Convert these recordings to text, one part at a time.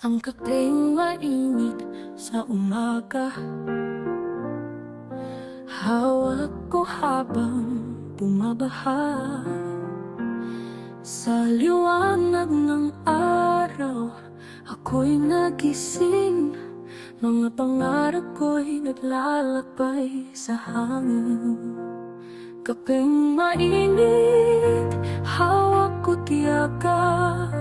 Ang kapeng mainit sa umaga, hawak ko habang bumabaha. Sa liwanag ng araw, ako'y nagising. Mga pangarap ko'y naglalakbay sa hangin. Kapeng mainit, hawak ko tiyakap.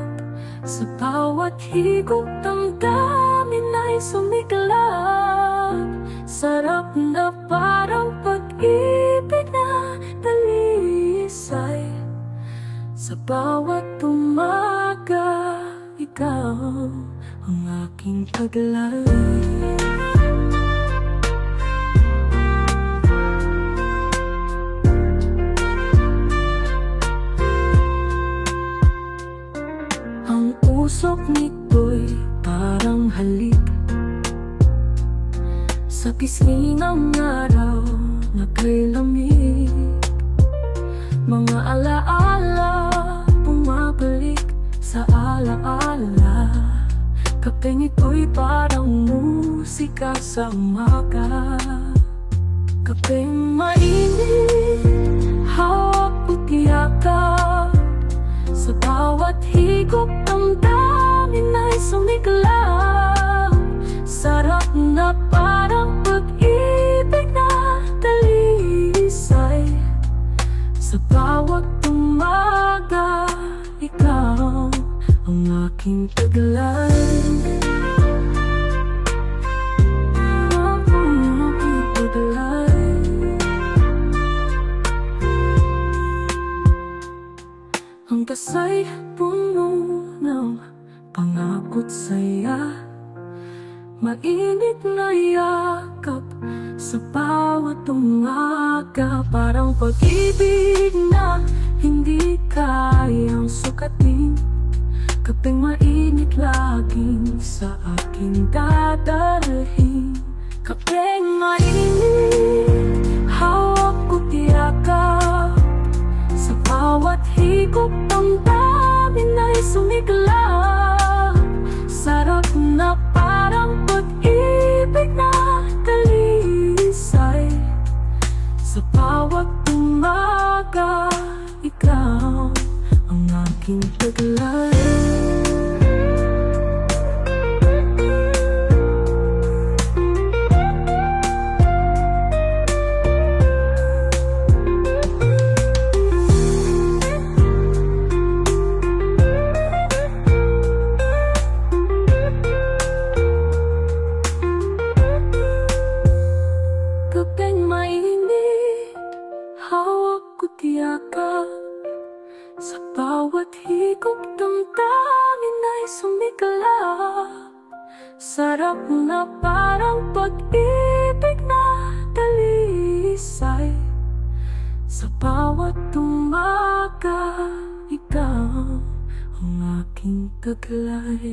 Sa bawat higop, damdamin ay sumiklab. Sarap na parang pag-ibig na dalisay. Sa bawat umaga, ikaw ang aking taglay. Ang usok nito'y parang halik sa pisngi ng araw na kay lamig. Mga alaala bumabalik sa alaala. Kapeng ito'y parang musika sa umaga. Kapeng mainit, hawak ko tiyakap. Sa bawat higop, damdamin ay sumiklab. Sarap na parang pag-ibig na dalisay. Sa bawat umaga, ikaw ang aking taglay. Ang kasay puno ng pangako't saya. Mainit na yakap sa bawat umaga. Parang pag-ibig na hindi kayang sukatin. Kapeng mainit laging sa aking dadalhin. Kapeng mainit, hawak ko tiyakap. Sa bawat higop, damdamin ay sumiklab. Sarap na parang pag-ibig na dalisay. Sa bawat umaga, ikaw ang aking taglay. Kapeng mainit, hawak ko tiyakap. Sa bawat higop, damdamin ay sumiklab. Sarap na parang pag-ibig na dalisay. Sa bawat umaga, ikaw ang aking taglay.